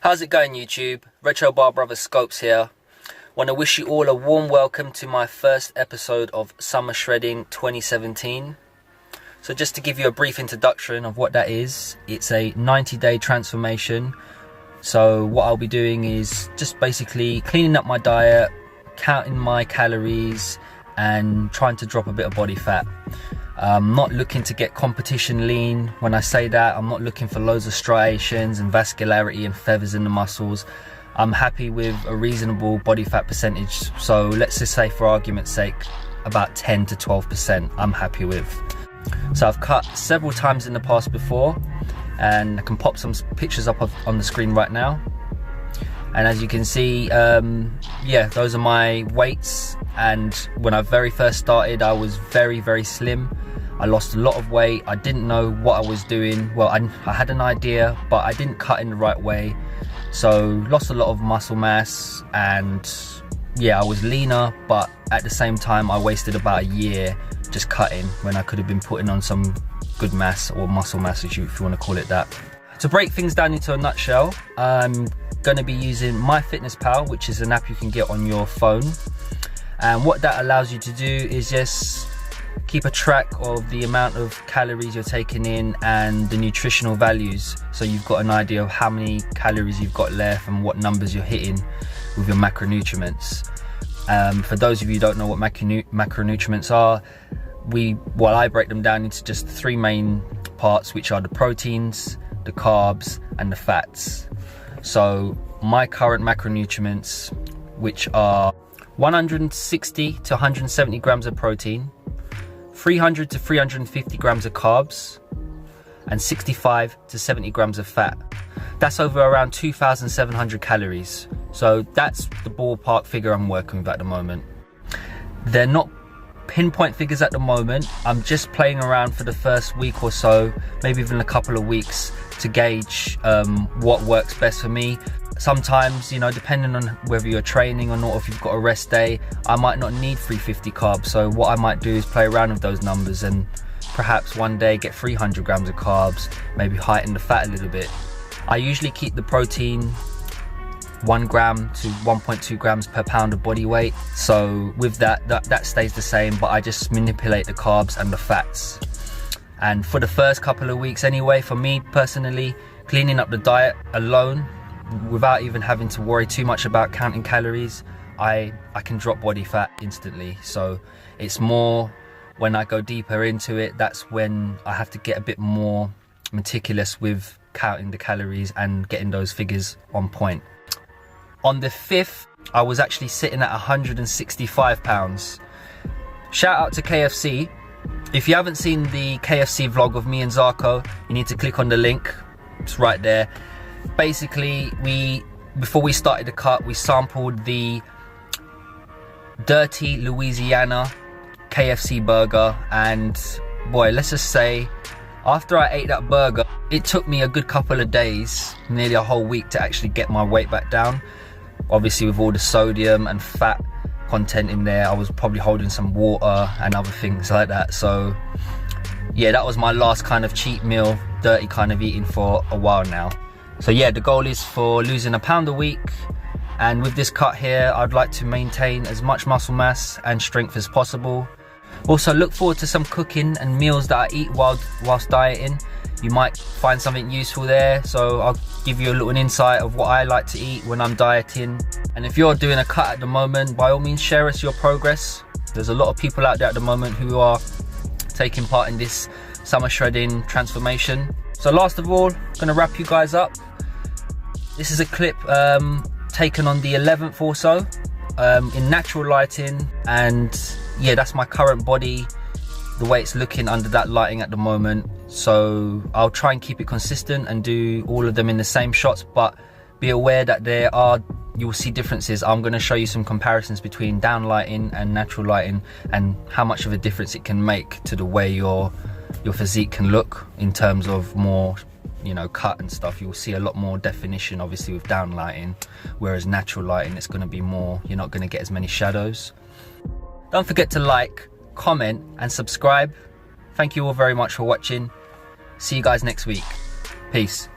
How's it going, YouTube? Retro Bar Brother Scopes here. Want to wish you all a warm welcome to my first episode of Summer Shredding 2017. So just to give you a brief introduction of what that is, it's a 90-day transformation. So what I'll be doing is just basically cleaning up my diet, counting my calories, and trying to drop a bit of body fat. I'm not looking to get competition lean. When I say that, I'm not looking for loads of striations and vascularity and feathers in the muscles. I'm happy with a reasonable body fat percentage. So let's just say, for argument's sake, about 10 to 12% I'm happy with. So I've cut several times in the past before, and I can pop some pictures up on the screen right now. And as you can see, yeah, those are my weights. And when I very first started, I was very slim. I lost a lot of weight. I didn't know what I was doing. Well, I had an idea, but I didn't cut in the right way. So lost a lot of muscle mass, and yeah, I was leaner, but at the same time I wasted about a year just cutting when I could have been putting on some good mass, or muscle mass if you want to call it that. To break things down into a nutshell, I'm going to be using MyFitnessPal, which is an app you can get on your phone. And what that allows you to do is just keep a track of the amount of calories you're taking in and the nutritional values, so you've got an idea of how many calories you've got left and what numbers you're hitting with your macronutrients. For those of you who don't know what macronutrients are, I break them down into just three main parts, which are the proteins, the carbs, and the fats. So my current macronutrients, which are 160 to 170 grams of protein, 300 to 350 grams of carbs, and 65 to 70 grams of fat. That's over around 2,700 calories. So that's the ballpark figure I'm working with at the moment. They're not pinpoint figures at the moment. I'm just playing around for the first week or so, maybe even a couple of weeks, to gauge what works best for me. Sometimes, you know, depending on whether you're training or not, if you've got a rest day, I might not need 350 carbs. So what I might do is play around with those numbers and perhaps one day get 300 grams of carbs, maybe heighten the fat a little bit. I usually keep the protein 1 gram to 1.2 grams per pound of body weight. So with that stays the same, but I just manipulate the carbs and the fats. And for the first couple of weeks anyway, for me personally, cleaning up the diet alone, without even having to worry too much about counting calories, I can drop body fat instantly. So it's more when I go deeper into it, that's when I have to get a bit more meticulous with counting the calories and getting those figures on point. On the 5th, I was actually sitting at 165 pounds. Shout out to KFC. If you haven't seen the KFC vlog of me and Zarco, you need to click on the link. It's right there. Basically, before we started the cut, we sampled the Dirty Louisiana KFC burger, and boy, let's just say, after I ate that burger, it took me a good couple of days, nearly a whole week, to actually get my weight back down. Obviously, with all the sodium and fat content in there, I was probably holding some water and other things like that. So yeah, that was my last kind of cheat meal, dirty kind of eating for a while now. So yeah, the goal is for losing a pound a week, and with this cut here, I'd like to maintain as much muscle mass and strength as possible. Also look forward to some cooking and meals that I eat whilst dieting. You might find something useful there, so I'll give you a little insight of what I like to eat when I'm dieting. And if you're doing a cut at the moment, by all means share us your progress. There's a lot of people out there at the moment who are taking part in this summer shredding transformation. So last of all, I'm gonna wrap you guys up. This is a clip taken on the 11th or so, in natural lighting, and yeah, that's my current body, the way it's looking under that lighting at the moment. So I'll try and keep it consistent and do all of them in the same shots, but be aware that you will see differences. I'm going to show you some comparisons between down lighting and natural lighting, and how much of a difference it can make to the way your physique can look in terms of more, you know, cut and stuff. You'll see a lot more definition obviously with down lighting, whereas natural lighting, it's going to be more, you're not going to get as many shadows. Don't forget to like, comment and subscribe. Thank you all very much for watching. See you guys next week. Peace.